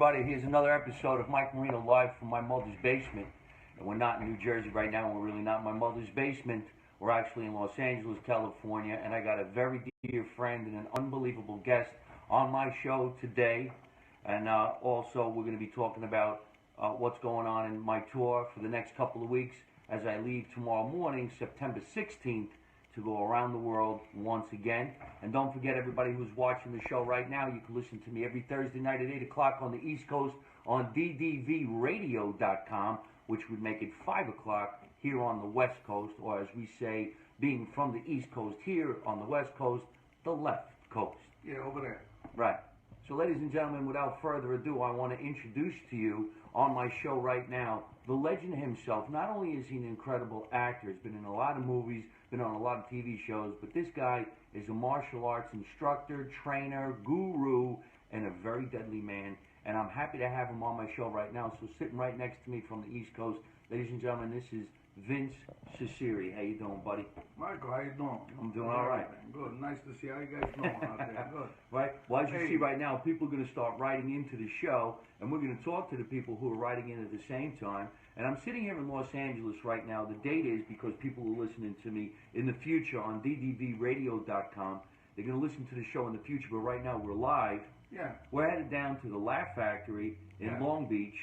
everybody. Here's another episode of Mike Marino live from my mother's basement. And we're not in New Jersey right now. We're really not in my mother's basement. We're actually in Los Angeles, California. And I got a very dear friend and an unbelievable guest on my show today. And also we're going to be talking about what's going on in my tour for the next couple of weeks as I leave tomorrow morning, September 16th, to go around the world once again. And don't forget, everybody who's watching the show right now, you can listen to me every Thursday night at 8 o'clock on the East Coast on ddvradio.com, which would make it 5 o'clock here on the West Coast, or as we say, being from the East Coast here on the West Coast, the left coast. Yeah, over there. Right. So ladies and gentlemen, without further ado, I want to introduce to you on my show right now the legend himself. Not only is he an incredible actor, he's been in a lot of movies, been on a lot of TV shows, but this guy is a martial arts instructor, trainer, guru, and a very deadly man. And I'm happy to have him on my show right now. So sitting right next to me from the East Coast, ladies and gentlemen, this is Vince Cecere. How you doing, buddy? Michael, how you doing? I'm doing all right. Good. Nice to see how you guys doing out there. Good. Right? Well, as you see right now, people are going to start writing into the show, and we're going to talk to the people who are writing in at the same time. And I'm sitting here in Los Angeles right now. The date is because people are listening to me in the future on ddvradio.com. They're going to listen to the show in the future, but right now we're live. Yeah. We're headed down to the Laugh Factory in Long Beach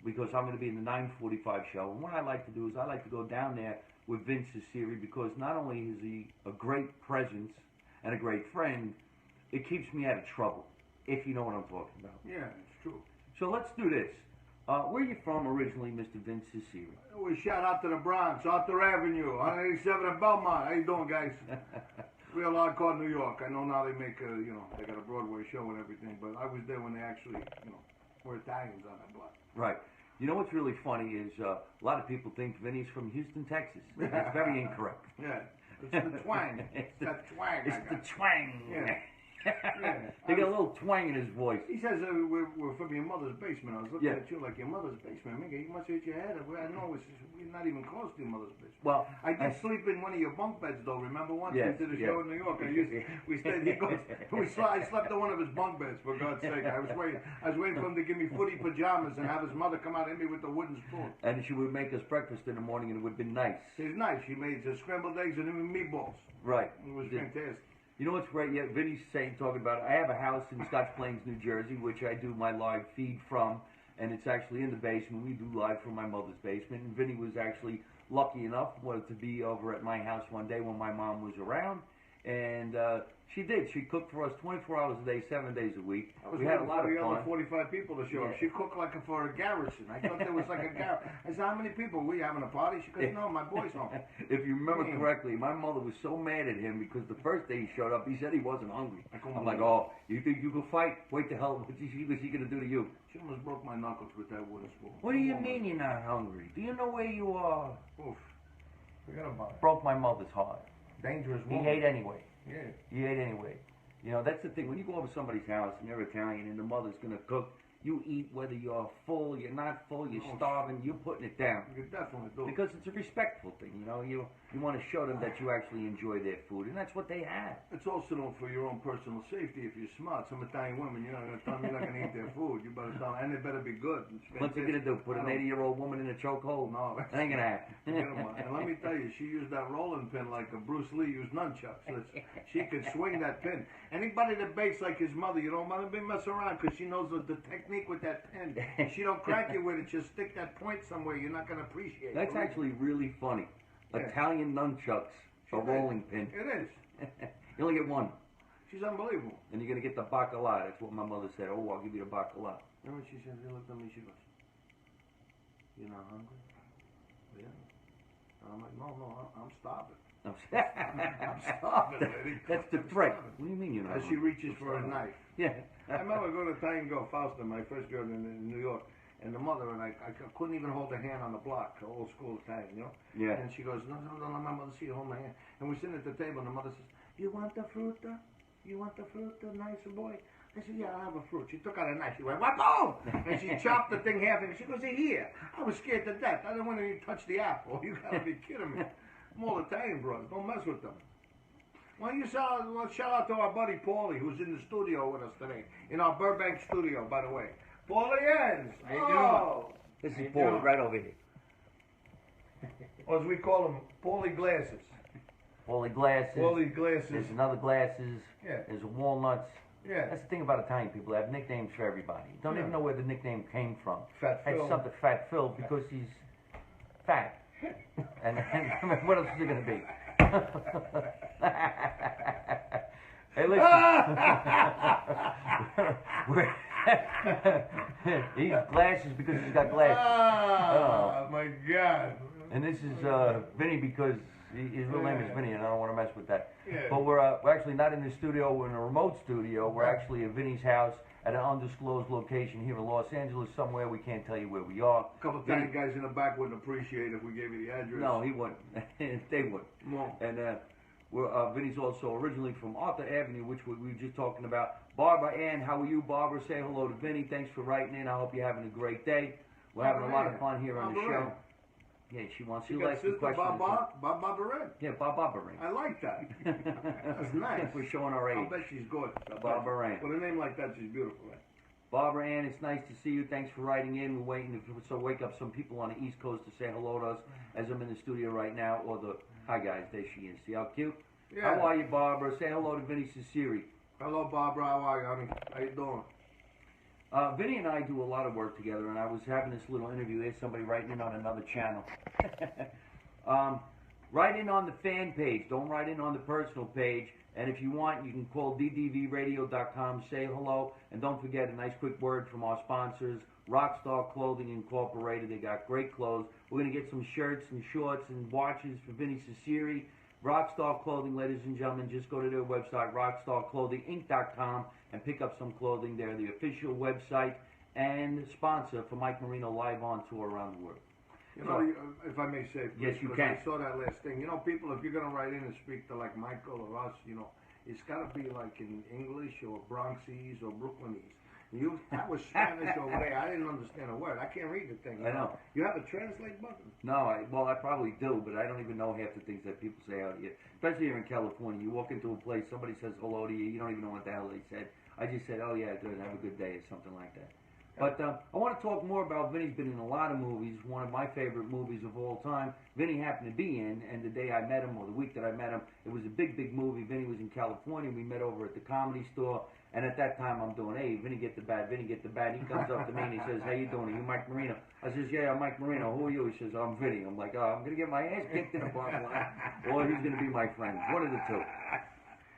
because I'm going to be in the 9:45 show. And what I like to do is I like to go down there with Vince Cecere because not only is he a great presence and a great friend, it keeps me out of trouble, if you know what I'm talking about. Yeah, it's true. So let's do this. Where are you from originally, Mr. Vince Cecere? We shout out to the Bronx, Arthur Avenue, 187 at Belmont. How you doing, guys? Real hardcore New York. I know now they make a, they got a Broadway show and everything, but I was there when they actually, were Italians on that block. Right. You know what's really funny is a lot of people think Vinny's from Houston, Texas. That's very incorrect. Yeah. It's the twang. It's that twang. It's the twang. Yeah. They got a little twang in his voice. He says we're from your mother's basement. I was looking at you like your mother's basement. Minka, you must hit your head. I know we're not even close to your mother's basement. Well, I did sleep in one of your bunk beds though. Remember once we did a show in New York? We stayed. I slept in one of his bunk beds. For God's sake, I was waiting for him to give me footy pajamas and have his mother come out and hit me with the wooden spoon. And she would make us breakfast in the morning, and it would have been nice. She's nice. She made scrambled eggs and even meatballs. Right. It was fantastic. You know what's great? Yeah, Vinny's talking about, I have a house in Scotch Plains, New Jersey, which I do my live feed from, and it's actually in the basement. We do live from my mother's basement, and Vinny was actually lucky enough to be over at my house one day when my mom was around, and she did. She cooked for us 24 hours a day, 7 days a week. We had a lot of fun. 45 people to show up. She cooked like for a garrison. I thought there was like a garrison. I said, how many people? We having a party? She goes, no, my boys home. If you remember correctly, my mother was so mad at him because the first day he showed up, he said he wasn't hungry. I'm like, oh, you think you can fight? Wait the hell, what's he going to do to you? She almost broke my knuckles with that wooden spoon. What do you mean you're not hungry? Do you know where you are? Oof. Forget about it. Broke my mother's heart. Dangerous woman. He ate anyway. Yeah. He ate anyway. That's the thing. When you go over somebody's house and they're Italian and the mother's going to cook, you eat whether you're full, you're not full, you're starving, you're putting it down. You definitely do. Because it's a respectful thing, You want to show them that you actually enjoy their food, and that's what they have. It's also for your own personal safety. If you're smart, some Italian women, you're not going to tell them you're not going to eat their food. You better tell them, and they better be good. What's he going to do? Put an 80-year-old woman in a chokehold? No. That ain't going to happen. And let me tell you, she used that rolling pin like a Bruce Lee used nunchucks. She could swing that pin. Anybody that bakes like his mother, you don't want to be messing around because she knows the technique with that pin. She don't crack you with it. Just stick that point somewhere. You're not going to appreciate it. That's actually really funny. Yeah. Italian nunchucks, a rolling pin. It is. You only get one. She's unbelievable. And you're going to get the bacala. That's what my mother said. Oh, I'll give you the bacala. You know what she said? She looked at me. She goes, you're not hungry? Yeah. And I'm like, no, I'm starving. I'm starving, lady. That's the trick. What do you mean you're not hungry? She reaches for a knife. Yeah. I remember going to Italian girl, Fausta, my first girl in New York. And the mother and I couldn't even hold her hand on the block, old school Italian, Yeah. And she goes, no, let my mother see you hold my hand. And we're sitting at the table, and the mother says, you want the fruta? You want the fruta, nice boy? I said, yeah, I'll have a fruit. She took out a knife. She went, what? Oh! And she chopped the thing half, and she goes, here. I was scared to death. I didn't want to touch the apple. You got to be kidding me. I'm all Italian brothers. Don't mess with them. Why don't you shout out to our buddy Paulie, who's in the studio with us today, in our Burbank studio, by the way. Paulie Ends. How you Oh. This How you is Paul, doing? right over here. Or as we call them, Paulie Glasses. Paulie Glasses. Paulie Glasses. There's another Glasses. Yeah. There's Walnuts. Yeah. That's the thing about Italian people. They have nicknames for everybody. You don't Yeah. even know where the nickname came from. Fat Phil. It's something Fat Phil because he's fat. and what else is it going to be? Hey, listen. He's glasses because he's got glasses. Oh, my God. And this is Vinnie because his real name is Vinnie, and I don't want to mess with that. Yeah. But we're actually not in the studio. We're in a remote studio. We're actually at Vinnie's house at an undisclosed location here in Los Angeles somewhere. We can't tell you where we are. A couple of tiny guys in the back wouldn't appreciate if we gave you the address. No, he wouldn't. They wouldn't. No. And Vinnie's also originally from Arthur Avenue, which we were just talking about. Barbara Ann, how are you, Barbara? Say hello to Vinnie. Thanks for writing in. I hope you're having a great day. We're having a lot of fun here on the show. Yeah, she wants you to ask the question. Barbara. Yeah, Barbara. I like that. That's nice. We're showing our age. I'll bet she's good. Barbara Ann. With a name like that, she's beautiful. Barbara Ann, it's nice to see you. Thanks for writing in. We're waiting to wake up some people on the East Coast to say hello to us as I'm in the studio right now. Or hi guys, there she is. See how cute? Yeah. How are you, Barbara? Say hello to Vincent Cecere. Hello, Barbara. How are you, honey? How you doing? Vinnie and I do a lot of work together, and I was having this little interview. There's somebody writing in on another channel. Write in on the fan page. Don't write in on the personal page. And if you want, you can call ddvradio.com, say hello, and don't forget a nice quick word from our sponsors, Rockstar Clothing Incorporated. They got great clothes. We're going to get some shirts and shorts and watches for Vinnie Cecere. Rockstar Clothing, ladies and gentlemen, just go to their website, rockstarclothinginc.com, and pick up some clothing there. The official website and sponsor for Mike Marino live on tour around the world. You know, if I may say, yes, you because can. I saw that last thing. You know, people, if you're going to write in and speak to like Michael or us, you know, it's got to be like in English or Bronxese or Brooklynese. That was Spanish over there. I didn't understand a word. I can't read the thing. I know. You have a translate button? No, I probably do, but I don't even know half the things that people say out here. Especially here in California. You walk into a place, somebody says hello to you, you don't even know what the hell they said. I just said, oh yeah, good, have a good day, or something like that. But I want to talk more about Vinnie's been in a lot of movies, one of my favorite movies of all time. Vinnie happened to be in, and the day I met him, or the week that I met him, it was a big, big movie. Vinnie was in California. We met over at the Comedy Store, and at that time I'm doing, hey, Vinnie get the bat, Vinnie get the bat. He comes up to me and he says, how you doing? Are you Mike Marino? I says, yeah, I'm Mike Marino. Who are you? He says, I'm Vinnie. I'm like, oh, I'm going to get my ass kicked in the bottom line, or he's going to be my friend. One of the two.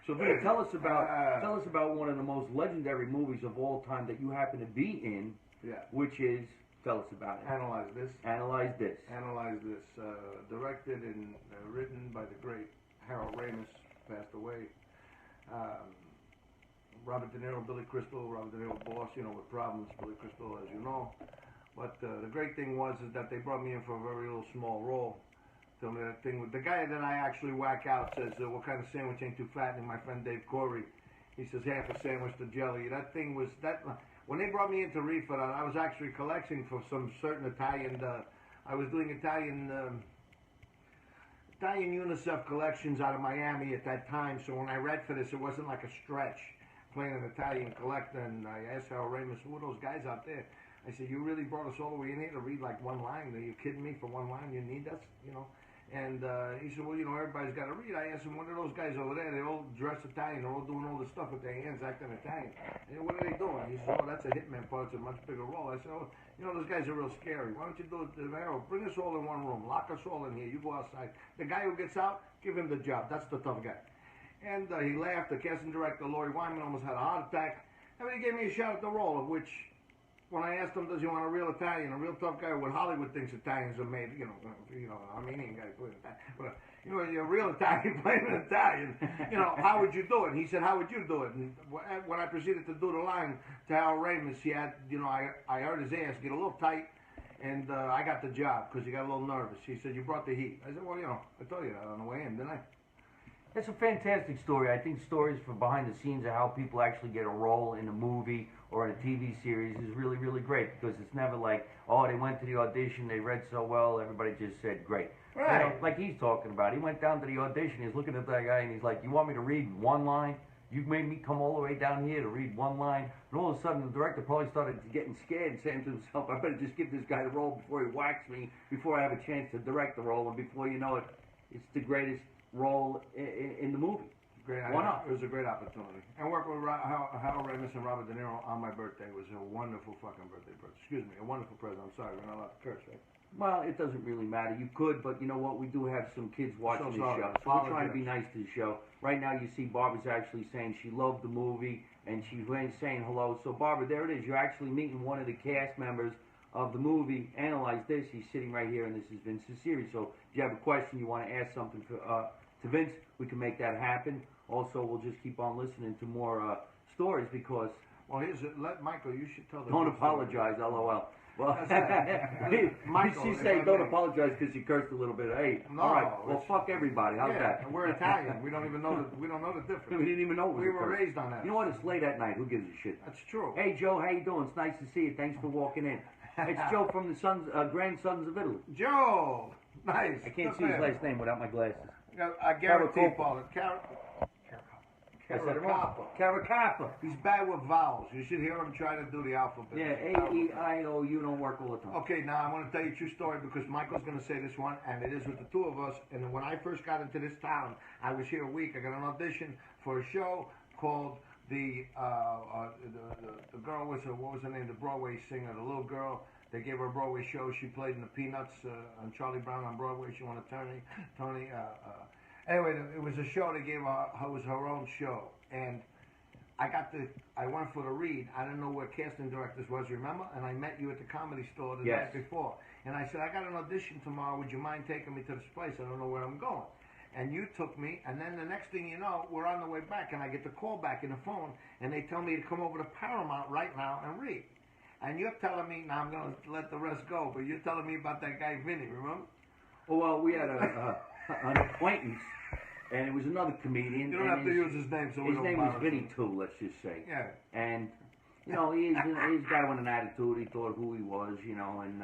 So Vinnie, tell us about one of the most legendary movies of all time that you happen to be in. Yeah. Which is, tell us about it. Analyze This. Analyze This. Analyze This. Directed and written by the great Harold Ramis, passed away. Robert DeNiro, Billy Crystal, Robert DeNiro boss, you know, with problems, Billy Crystal, as you know. But the great thing was is that they brought me in for a very little small role. Tell me that thing with the guy that I actually whack out says, what kind of sandwich ain't too fattening? My friend Dave Corey. He says, half a sandwich to jelly. That thing was that. When they brought me into read for that, I was actually collecting for some certain Italian. I was doing Italian UNICEF collections out of Miami at that time. So when I read for this, it wasn't like a stretch playing an Italian collector. And I asked Harold Ramis, who are those guys out there? I said, you really brought us all the way in here to read like one line? Are you kidding me? For one line, you need us, you know? And he said, well, you know, everybody's got to read. I asked him, what are those guys over there? They all dress Italian. They're all doing all this stuff with their hands, acting Italian. And what are they doing? He said, oh, that's a hitman part. It's a much bigger role. I said, oh, you know, those guys are real scary. Why don't you do it, DeNiro? Bring us all in one room. Lock us all in here. You go outside. The guy who gets out, give him the job. That's the tough guy. And he laughed. The casting director, Laurie Wyman, almost had a heart attack. And he gave me a shot at the role, of which, when I asked him, does he want a real Italian, a real tough guy, what Hollywood thinks Italians are made, you know, Armenian guy playing Italian, but you know, you're a real Italian playing an Italian, you know, how would you do it? And he said, how would you do it? And when I proceeded to do the line to Harold Ramis, he had, you know, I heard his ass get a little tight, and I got the job because he got a little nervous. He said, you brought the heat. I said, well, you know, I told you that on the way in, didn't I? It's a fantastic story. I think stories from behind the scenes of how people actually get a role in a movie or in a TV series is really, really great because it's never like, oh, they went to the audition, they read so well, everybody just said great. Right. You know, like he's talking about. He went down to the audition, he's looking at that guy and he's like, you want me to read one line? You made me come all the way down here to read one line, and all of a sudden the director probably started getting scared and saying to himself, I better just give this guy the role before he whacks me, before I have a chance to direct the role, and before you know it, it's the greatest role in the movie. Great. Why not? It was a great opportunity. And work with Harold Ramis and Robert DeNiro on my birthday was a wonderful fucking birthday present. Excuse me, a wonderful present. I'm sorry, we're not allowed to curse, right? Well, it doesn't really matter. You could, but you know what? We do have some kids watching the show, so we're trying to be nice to the show. Right now, you see Barbara's actually saying she loved the movie, and she's saying hello. So, Barbara, there it is. You're actually meeting one of the cast members of the movie. Analyze this. He's sitting right here, and this is Vincent Cecere. So, if you have a question, you want to ask something to Vince, we can make that happen. Also, we'll just keep on listening to more stories because... Well, Michael, you should tell the... Don't apologize, LOL. Well, Michael, she say don't apologize because she cursed a little bit. Hey, no, all right, well, fuck everybody. How's that? And we're Italian. We don't even know we don't know the difference. We didn't even know it was we were raised on that. You know what? It's late at night. Who gives a shit? That's true. Hey, Joe, how you doing? It's nice to see you. Thanks for walking in. It's Joe from the Grandsons of Italy. Joe, nice. I can't see his last name without my glasses. I guarantee, Paul. Caracappa. He's bad with vowels. You should hear him try to do the alphabet. Yeah, A-E-I-O-U don't work all the time. Okay, now I want to tell you a true story because Michael's going to say this one, and it is with the two of us. And when I first got into this town, I was here a week. I got an audition for a show called the girl was what was her name? The Broadway singer, the little girl. They gave her a Broadway show. She played in the Peanuts on Charlie Brown on Broadway. She won a Tony. Anyway, it was a show they gave her. It was her own show, and I went for the read. I didn't know where casting directors was, remember? And I met you at the Comedy Store the night before. And I said, I got an audition tomorrow. Would you mind taking me to this place? I don't know where I'm going. And you took me, and then the next thing you know, we're on the way back, and I get the call back in the phone, and they tell me to come over to Paramount right now and read. And you're telling me, now I'm going to let the rest go, but you're telling me about that guy Vinnie, remember? Oh, well, we had an acquaintance. And it was another comedian. You don't have to use his name, so we don't his name was Vinnie, too, let's just say. Yeah. And, you know, he's a guy with an attitude. He thought who he was, you know. And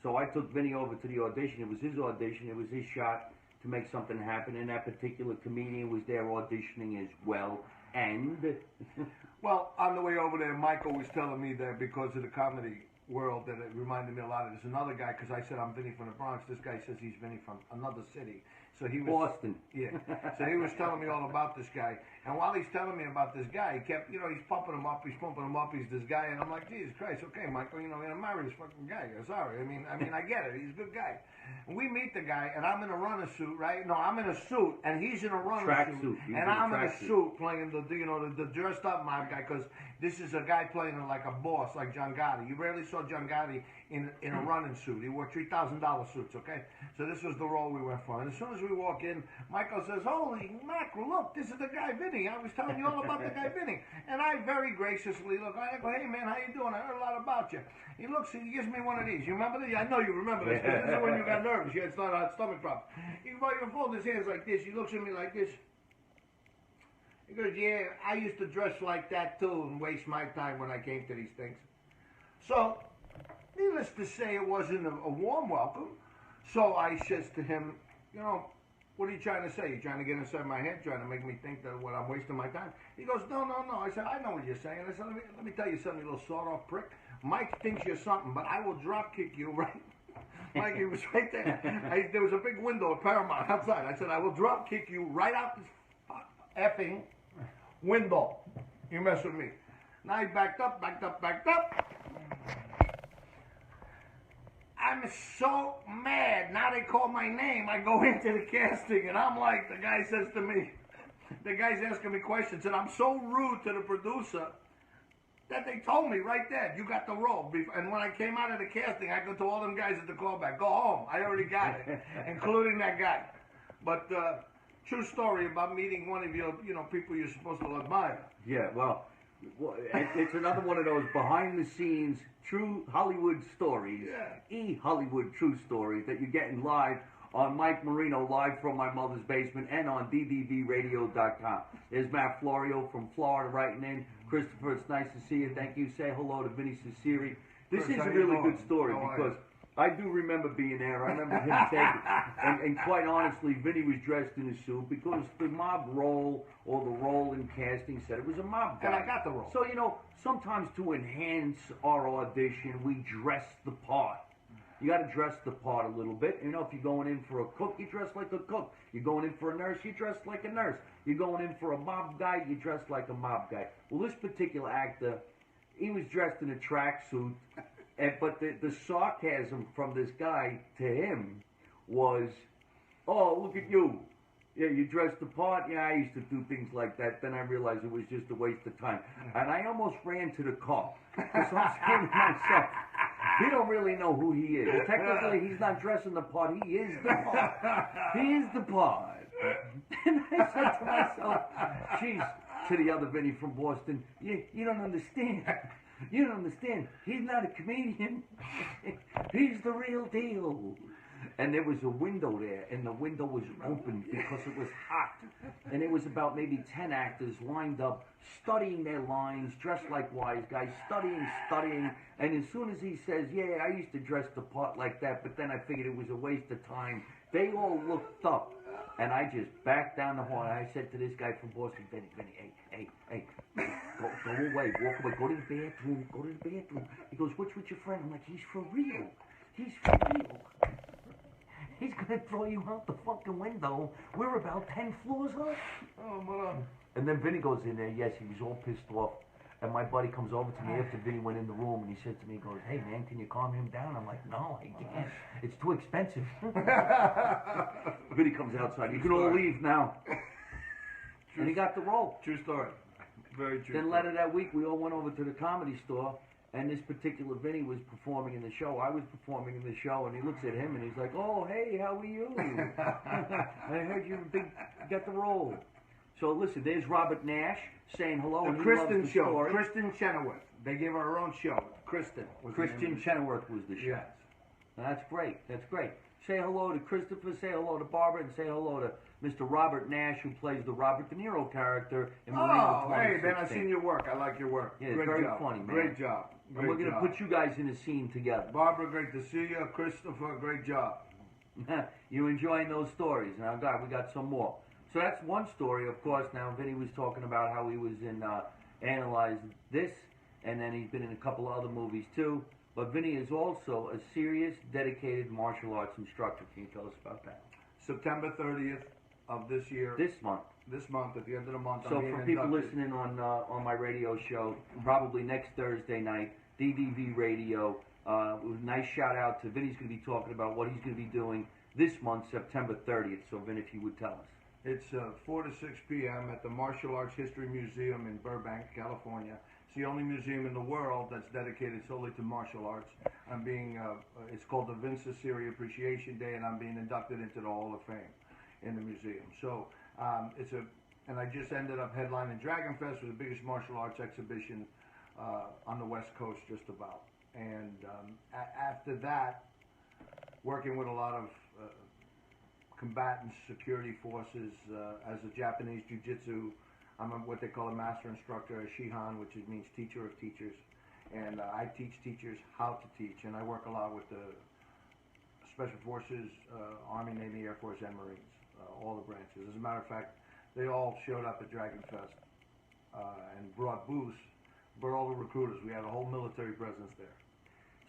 so I took Vinnie over to the audition. It was his audition. It was his shot to make something happen. And that particular comedian was there auditioning as well. And... Well, on the way over there, Michael was telling me that because of the comedy world that it reminded me a lot of. There's another guy, because I said I'm Vinnie from the Bronx. This guy says he's Vinnie from another city. So he was Boston. Yeah. So he was telling me all about this guy. And while he's telling me about this guy, he kept, you know, he's pumping him up, he's this guy. And I'm like, Jesus Christ, okay, Michael, you know, I'm gonna marry this fucking guy. I'm sorry. I mean, I get it. He's a good guy. And we meet the guy, and I'm in a runner suit, right? No, I'm in a suit, and he's in a runner suit. And I'm in a suit playing the dressed up mob guy, because this is a guy playing like a boss, like John Gotti. You rarely saw John Gotti in a running suit. He wore $3,000 suits, okay? So this was the role we went for. And as soon as we walk in, Michael says, holy mackerel, look, this is the guy Vinnie. I was telling you all about the guy Vinnie. And I very graciously look, I go, hey man, how you doing? I heard a lot about you. He looks, he gives me one of these. You remember this? I know you remember this, because this is when you got nervous. You had stomach problems. He folds his hands like this. He looks at me like this. He goes, yeah, I used to dress like that too and waste my time when I came to these things. So, needless to say, it wasn't a warm welcome. So I says to him, you know, what are you trying to say? You trying to get inside my head, trying to make me think that what I'm wasting my time? He goes, no. I said, I know what you're saying. I said, let me tell you something, you little sawed-off prick. Mike thinks you're something, but I will drop kick you right. Mike, he was right there. There was a big window at Paramount outside. I said, I will drop kick you right out this effing window. You mess with me. Now he backed up. I'm so mad. Now they call my name. I go into the casting, and I'm like, the guy says to me, the guy's asking me questions, and I'm so rude to the producer that they told me right there, you got the role. And when I came out of the casting, I go to all them guys at the callback, go home. I already got it, including that guy. But true story about meeting one of your, people you're supposed to admire. Yeah, well, it's another one of those behind-the-scenes true Hollywood stories, Hollywood true stories that you're getting live on Mike Marino, live from my mother's basement, and on ddbradio.com. There's Matt Florio from Florida writing in. Christopher, it's nice to see you. Thank you. Say hello to Vinnie Cecere. This is a really good story because I do remember being there. I remember him taking, and quite honestly, Vinnie was dressed in a suit because the mob role or the role in casting said it was a mob guy. And I got the role. So, you know, sometimes to enhance our audition, we dress the part. You got to dress the part a little bit. You know, if you're going in for a cook, you dress like a cook. You're going in for a nurse, you dress like a nurse. You're going in for a mob guy, you dress like a mob guy. Well, this particular actor, he was dressed in a tracksuit. But the sarcasm from this guy to him was, oh, look at you. Yeah, you dressed the part. Yeah, I used to do things like that. Then I realized it was just a waste of time. And I almost ran to the car. Because I'm saying to myself, he don't really know who he is. Technically, he's not dressing the part. He is the part. He is the part. And I said to myself, geez, to the other Vinnie from Boston, you don't understand. You don't understand. He's not a comedian. He's the real deal. And there was a window there, and the window was open because it was hot. And it was about maybe 10 actors lined up, studying their lines, dressed like wise guys, studying. And as soon as he says, yeah, I used to dress the part like that, but then I figured it was a waste of time, they all looked up. And I just backed down the hall, and I said to this guy from Boston, Vinnie, hey, go away, walk away, go to the bathroom. He goes, what's with your friend? I'm like, he's for real. He's for real. He's gonna throw you out the fucking window. We're about 10 floors up. Oh, man. And then Vinnie goes in there, yes, he was all pissed off. And my buddy comes over to me after Vinnie went in the room, and he said to me, he goes, hey, man, can you calm him down? I'm like, no, I can't. It's too expensive. Vinnie comes outside. You can all leave now. And he got the role. True story. Very true. Then later that week, we all went over to the Comedy Store, and this particular Vinnie was performing in the show. I was performing in the show, and he looks at him, and he's like, oh, hey, how are you? I heard you got the role. So listen, there's Robert Nash saying hello. The and Kristen the show. story. Kristen Chenoweth. They gave her her own show. Kristen. Christian Chenoweth was the show. Yes. That's great. That's great. Say hello to Christopher, say hello to Barbara, and say hello to Mr. Robert Nash, who plays the Robert DeNiro character in Marino. Oh, hey, man, I've seen your work. I like your work. Yeah, Great very job. funny, man. Great job. And we're going to put you guys in a scene together. Barbara, great to see you. Christopher, great job. You enjoying those stories? Now, God, we got some more. So that's one story, of course. Now, Vinnie was talking about how he was in Analyze This, and then he's been in a couple of other movies, too. But Vinnie is also a serious, dedicated martial arts instructor. Can you tell us about that? September 30th of this year. This month. This month, at the end of the month. So I'm being for people inducted. listening on my radio show, probably next Thursday night, DDV Radio, nice shout out to Vinnie's going to be talking about what he's going to be doing this month, September 30th. So Vin, if you would tell us. It's 4 to 6 p.m. at the Martial Arts History Museum in Burbank, California. It's the only museum in the world that's dedicated solely to martial arts. I'm being, it's called the Vincent Cecere Appreciation Day, and I'm being inducted into the Hall of Fame in the museum. So and I just ended up headlining Dragon Fest, was the biggest martial arts exhibition on the West Coast, just about. And after that, working with a lot of combatants, security forces, as a Japanese jiu-jitsu, I'm what they call a master instructor, a Shihan, which means teacher of teachers. And I teach teachers how to teach, and I work a lot with the Special Forces, Army, Navy, Air Force, and Marines, all the branches. As a matter of fact, they all showed up at Dragon Fest and brought booze, brought all the recruiters. We had a whole military presence there.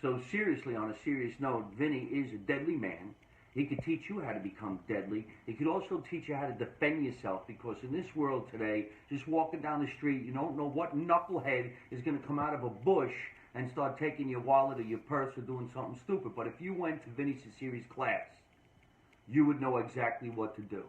So seriously, on a serious note, Vinnie is a deadly man. He could teach you how to become deadly. He could also teach you how to defend yourself, because in this world today, just walking down the street, you don't know what knucklehead is going to come out of a bush and start taking your wallet or your purse or doing something stupid. But if you went to Vinnie Cecere's class, you would know exactly what to do.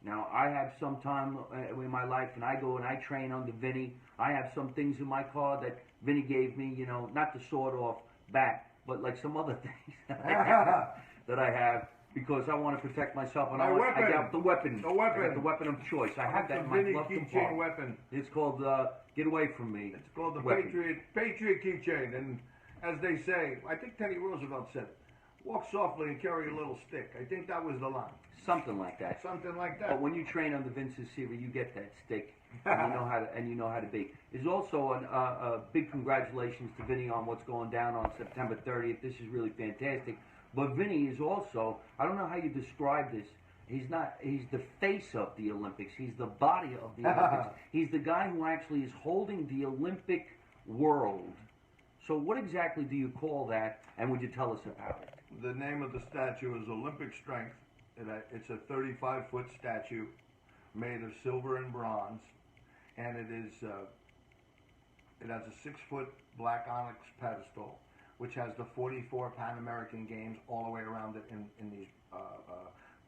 Now, I have some time in my life, and I go and I train under Vinnie. I have some things in my car that Vinnie gave me, you know, not the sawed-off bat, but like some other things that I have, because I want to protect myself, and I got the weapon. The weapon. I got the weapon of choice. I have that in my Vinnie glove keychain compartment. weapon. It's called Get Away From Me. It's called the weapon. Patriot keychain. And as they say, I think Teddy Roosevelt said it. Walk softly and carry a little stick. I think that was the line. Something like that. Something like that. But when you train under Vincent Cecere, you get that stick, and you know how to be. There's also a big congratulations to Vinnie on what's going down on September 30th. This is really fantastic. But Vinnie is also, I don't know how you describe this. He's the face of the Olympics. He's the body of the Olympics. He's the guy who actually is holding the Olympic world. So what exactly do you call that, and would you tell us about it? The name of the statue is Olympic Strength. It's a 35-foot statue made of silver and bronze, and it has a 6-foot black onyx pedestal, which has the 44 Pan American Games all the way around it in these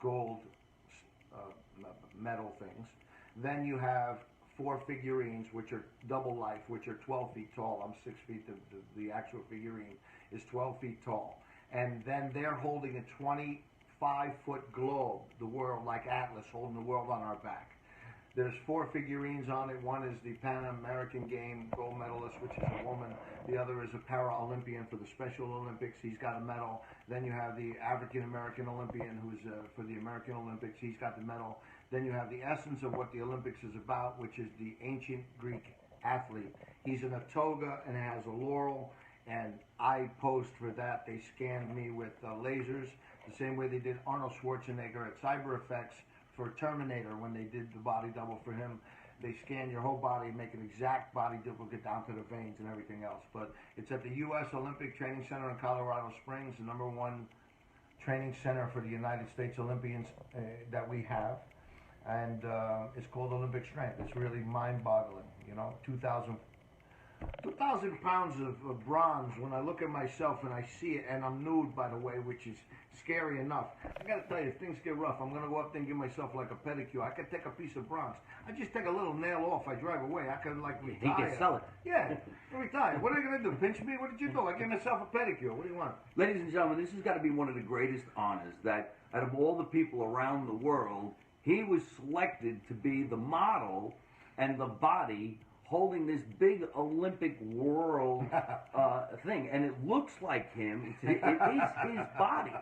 gold metal things. Then you have 4 figurines, which are double life, which are 12 feet tall. I'm 6 feet. The actual figurine is 12 feet tall. And then they're holding a 25-foot globe, the world, like Atlas, holding the world on our back. There's 4 figurines on it. One is the Pan American Game gold medalist, which is a woman. The other is a para-Olympian for the Special Olympics. He's got a medal. Then you have the African-American Olympian who's for the American Olympics. He's got the medal. Then you have the essence of what the Olympics is about, which is the ancient Greek athlete. He's in a toga and has a laurel, and I posed for that. They scanned me with lasers, the same way they did Arnold Schwarzenegger at Cyber Effects for Terminator when they did the body double for him. They scan your whole body and make an exact body duplicate down to the veins and everything else. But it's at the U.S. Olympic Training Center in Colorado Springs, the #1 training center for the United States Olympians that we have. And it's called Olympic Strength. It's really mind-boggling, you know, 2,000 pounds of bronze. When I look at myself and I see it, and I'm nude, by the way, which is scary enough. I gotta tell you, if things get rough, I'm gonna go up there and give myself like a pedicure. I could take a piece of bronze. I just take a little nail off. I drive away. I could like retire. He can sell it. Yeah, retire. What are you gonna do? Pinch me? What did you do? I gave myself a pedicure. What do you want? Ladies and gentlemen, this has got to be one of the greatest honors that out of all the people around the world, he was selected to be the model and the body holding this big Olympic world thing, and it looks like him. It is his body.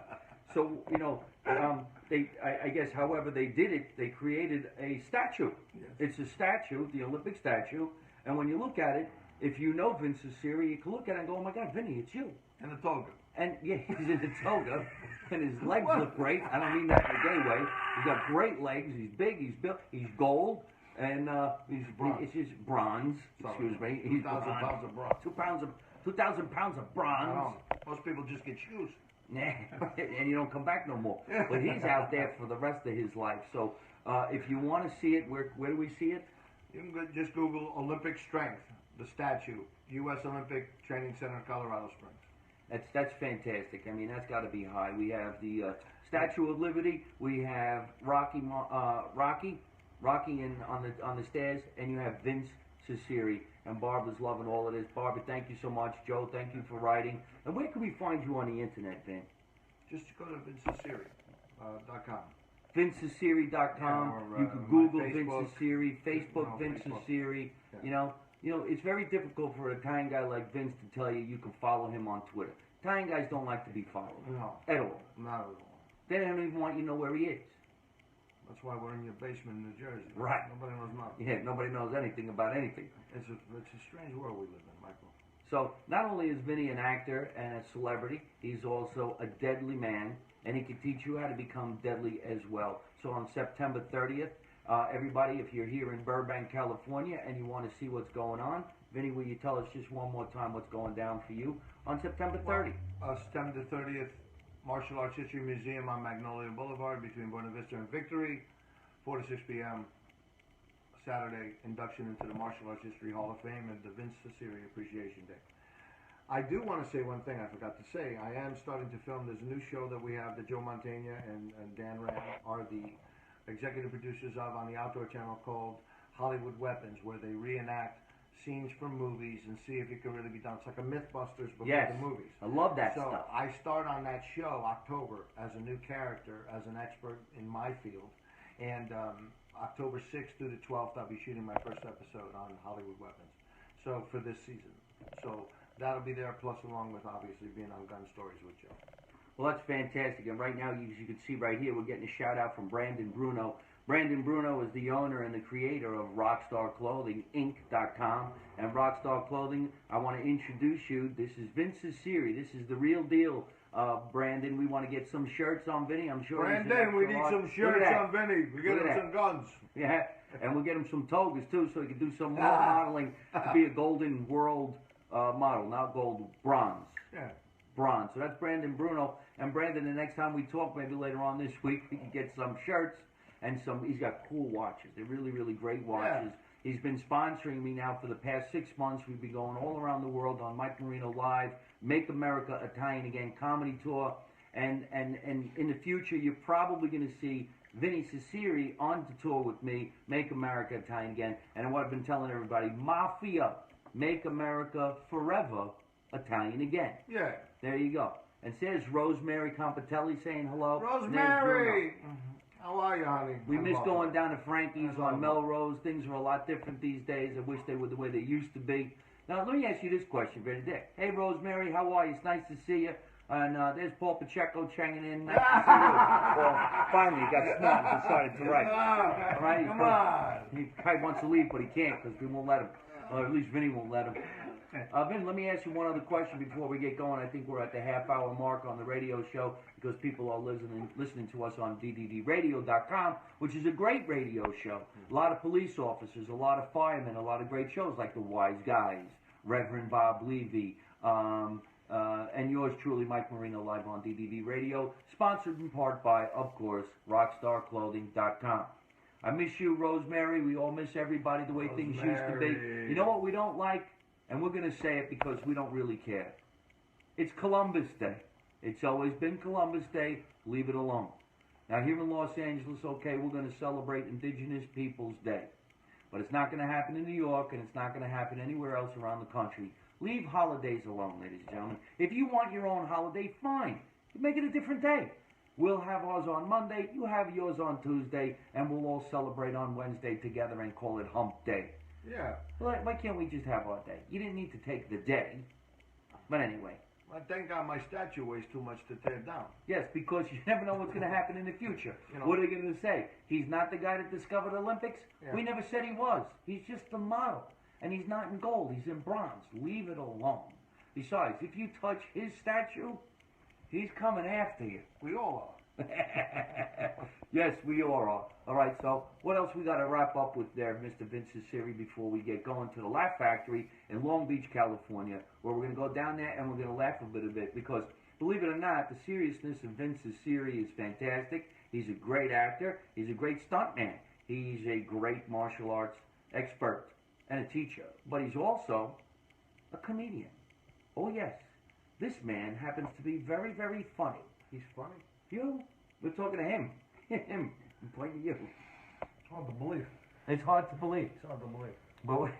So, you know, I guess however they did it, they created a statue. Yes. It's a statue, the Olympic statue, and when you look at it, if you know Vincent Cecere, you can look at it and go, oh my God, Vinnie, it's you. And a toga. And yeah, he's in a toga, and his legs look great. I don't mean that in a gay way. He's got great legs. He's big. He's built. He's gold, and it's just bronze. Excuse me. He's 2,000 pounds of bronze. 2,000 pounds of bronze. I know. Most people just get shoes. And you don't come back no more. But he's out there for the rest of his life. So if you want to see it, where do we see it? You can just Google Olympic Strength, the statue, U.S. Olympic Training Center, Colorado Springs. That's fantastic. I mean, that's got to be high. We have the Statue of Liberty. We have Rocky on the stairs, and you have Vince Cecere. And Barbara's loving all of this. Barbara, thank you so much. Joe, thank you for writing. And where can we find you on the internet, Vin? Just go to vincececere.com. VinceCecere.com. Yeah, You can Google Facebook. Vince Cecere, Facebook Vince Cecere. Yeah. You know, it's very difficult for a Italian guy like Vince to tell you can follow him on Twitter. Italian guys don't like to be followed. No. At all. Not at all. They don't even want you to know where he is. That's why we're in your basement in New Jersey. Right. Nobody knows nothing. Yeah, nobody knows anything about anything. It's a strange world we live in, Michael. So, not only is Vinnie an actor and a celebrity, he's also a deadly man, and he can teach you how to become deadly as well. So on September 30th, everybody, if you're here in Burbank, California, and you want to see what's going on, Vinnie, will you tell us just one more time what's going down for you on September 30th? September 30th, Martial Arts History Museum on Magnolia Boulevard between Buena Vista and Victory, 4 to 6 p.m. Saturday, induction into the Martial Arts History Hall of Fame and the Vince Cecere Appreciation Day. I do want to say one thing I forgot to say. I am starting to film. There's a new show that we have that Joe Mantegna and Dan Rand are the executive producers of on the Outdoor Channel called Hollywood Weapons, where they reenact scenes from movies and see if it can really be done. It's like a Mythbusters before the movies. I love that so stuff. I start on that show October as a new character, as an expert in my field, and October 6th through the 12th I'll be shooting my first episode on Hollywood Weapons. So for this season, so that'll be there, plus along with obviously being on Gun Stories with Joe. Well, that's fantastic. And right now, as you can see right here, we're getting a shout out from Brandon Bruno. Brandon Bruno is the owner and the creator of Rockstar Clothing, Inc.com. And Rockstar Clothing, I want to introduce you. This is Vincent Cecere. This is the real deal. Brandon, we want to get some shirts on Vinnie. I'm sure. Brandon, we need some shirts on Vinnie. We get him some guns. Yeah, and we'll get him some togas too, so he can do some more modeling to be a golden world model, not gold, bronze. Yeah. Bronze. So that's Brandon Bruno. And Brandon, the next time we talk, maybe later on this week, we can get some shirts and some. He's got cool watches. They're really, really great watches. Yeah. He's been sponsoring me now for the past 6 months. We've been going all around the world on Mike Marino Live, Make America Italian Again comedy tour. And in the future, you're probably going to see Vincent Cecere on the tour with me, Make America Italian Again. And what I've been telling everybody, Mafia, Make America Forever Italian Again. Yeah. There you go. And says Rosemary Compatelli saying hello. Rosemary! How are you, honey? We miss going down to Frankie's on Melrose. Things are a lot different these days. I wish they were the way they used to be. Now, let me ask you this question, Vinny Dick. Hey, Rosemary, how are you? It's nice to see you. And there's Paul Pacheco changing in. Nice to see you. Well, finally, he got smart and decided to write. All right? Come on. He probably wants to leave, but he can't because we won't let him. Or at least Vinny won't let him. Vin, let me ask you one other question before we get going. I think we're at the half-hour mark on the radio show because people are listening to us on dddradio.com, which is a great radio show. A lot of police officers, a lot of firemen, a lot of great shows like The Wise Guys, Reverend Bob Levy, and yours truly, Mike Marino, live on DDD Radio, sponsored in part by, of course, RockstarClothing.com. I miss you, Rosemary. We all miss everybody the way things used to be. You know what we don't like? And we're going to say it because we don't really care. It's Columbus Day. It's always been Columbus Day. Leave it alone. Now, here in Los Angeles, okay, we're going to celebrate Indigenous Peoples Day. But it's not going to happen in New York, and it's not going to happen anywhere else around the country. Leave holidays alone, ladies and gentlemen. If you want your own holiday, fine. Make it a different day. We'll have ours on Monday, you have yours on Tuesday, and we'll all celebrate on Wednesday together and call it Hump Day. Yeah. Well, why can't we just have our day? You didn't need to take the day. But anyway. I thank God my statue weighs too much to tear down. Yes, because you never know what's going to happen in the future. You know, what are they going to say? He's not the guy that discovered the Olympics? Yeah. We never said he was. He's just the model. And he's not in gold. He's in bronze. Leave it alone. Besides, if you touch his statue, he's coming after you. We all are. Yes, we all are. All right, so what else we got to wrap up with there, Mr. Vincent Cecere, before we get going to the Laugh Factory in Long Beach, California, where we're going to go down there and we're going to laugh a bit because, believe it or not, the seriousness of Vincent Cecere is fantastic. He's a great actor. He's a great stuntman. He's a great martial arts expert and a teacher. But he's also a comedian. Oh, yes. This man happens to be very, very funny. He's funny? You? We're talking to him. Him. I'm pointing to you. It's hard to believe. It's hard to believe. It's hard to believe. But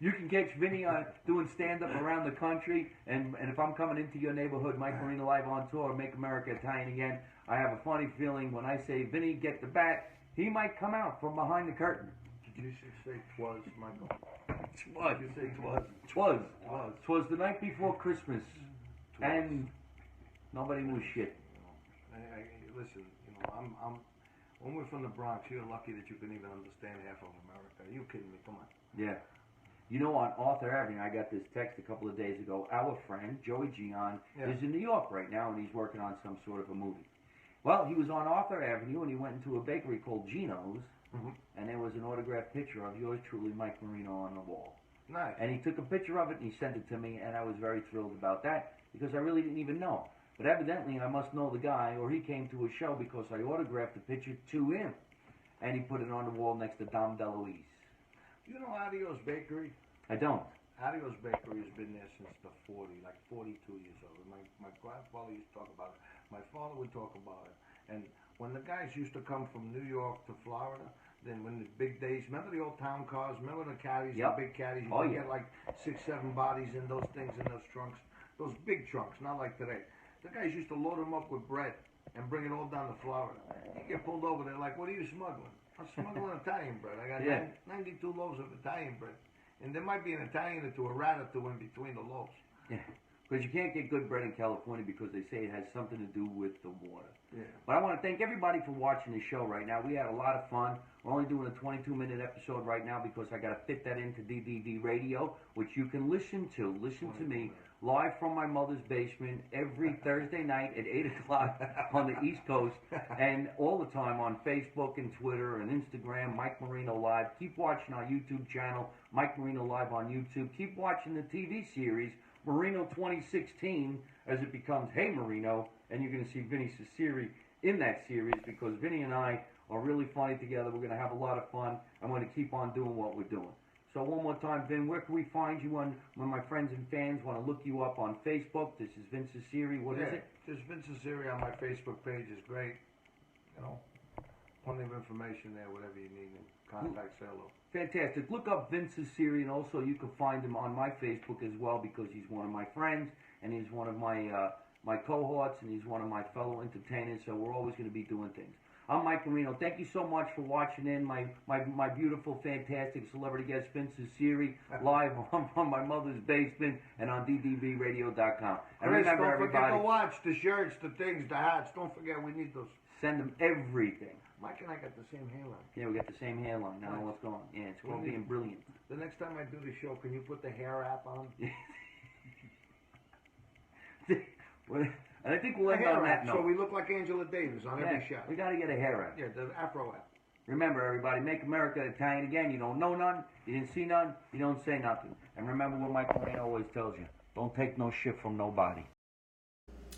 you can catch Vinny doing stand-up around the country, and if I'm coming into your neighborhood, Mike Marino Live on tour, Make America Italian Again, I have a funny feeling when I say, Vinny, get the bat, he might come out from behind the curtain. Did you say twas, Michael? Twas. Did you say twas? Twas. Twas the night before Christmas, and nobody knew shit. Listen, when we're from the Bronx, you're lucky that you can even understand half of America. Are you kidding me? Come on. Yeah. You know, on Arthur Avenue, I got this text a couple of days ago. Our friend, Joey Gian, is in New York right now, and he's working on some sort of a movie. Well, he was on Arthur Avenue, and he went into a bakery called Gino's, and there was an autographed picture of yours truly, Mike Marino, on the wall. Nice. And he took a picture of it, and he sent it to me, and I was very thrilled about that, because I really didn't even know. But evidently, I must know the guy, or he came to a show because I autographed the picture to him. And he put it on the wall next to Dom DeLuise. Do you know Adio's Bakery? I don't. Adio's Bakery has been there since the 40s, like 42 years old. My grandfather used to talk about it. My father would talk about it. And when the guys used to come from New York to Florida, then when the big days, remember the old town cars? Remember the caddies, the big caddies? You could get like 6, 7 bodies in those things, in those trunks. Those big trunks, not like today. The guys used to load them up with bread and bring it all down to Florida. You get pulled over, they're like, what are you smuggling? I'm smuggling Italian bread. I got 92 loaves of Italian bread. And there might be an Italian or two, a rat or two in between the loaves. Yeah. Because you can't get good bread in California because they say it has something to do with the water. Yeah. But I want to thank everybody for watching the show right now. We had a lot of fun. We're only doing a 22-minute episode right now because I got to fit that into DDV Radio, which you can listen to. Listen to me live from my mother's basement every Thursday night at 8 o'clock on the East Coast, and all the time on Facebook and Twitter and Instagram, Mike Marino Live. Keep watching our YouTube channel, Mike Marino Live on YouTube. Keep watching the TV series, Marino 2016, as it becomes Hey Marino, and you're going to see Vincent Cecere in that series because Vinnie and I are really funny together. We're going to have a lot of fun. I'm going to keep on doing what we're doing. So one more time, Vin, where can we find you when my friends and fans want to look you up on Facebook? This is Vincent Cecere. What is it? Just Vincent Cecere on my Facebook page is great. You know, plenty of information there, whatever you need, and contact say hello. Fantastic. Look up Vincent Cecere, and also you can find him on my Facebook as well because he's one of my friends, and he's one of my cohorts, and he's one of my fellow entertainers, so we're always going to be doing things. I'm Mike Marino. Thank you so much for watching in. My beautiful, fantastic celebrity guest, Vincent Cecere, live from my mother's basement and on DDVRadio.com. And Chris, remember, don't forget everybody, to watch the shirts, the things, the hats. Don't forget, we need those. send them everything. Mike and I got the same hairline. Yeah, we got the same hairline. I don't know what's going on. Yeah, it's called being brilliant. The next time I do the show, can you put the hair app on? And I think we'll end on that note. So we look like Angela Davis on every shot. We got to get a hair wrap. Yeah, the Afro app. Remember, everybody, make America Italian again. You don't know none, you didn't see none, you don't say nothing. And remember what Mike Marino always tells you: don't take no shit from nobody.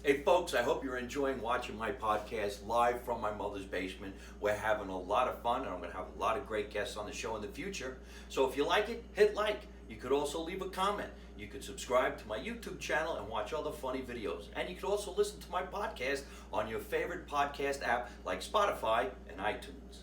Hey, folks, I hope you're enjoying watching my podcast live from my mother's basement. We're having a lot of fun, and I'm going to have a lot of great guests on the show in the future. So if you like it, hit like. You could also leave a comment. You could subscribe to my YouTube channel and watch other funny videos. And you could also listen to my podcast on your favorite podcast app like Spotify and iTunes.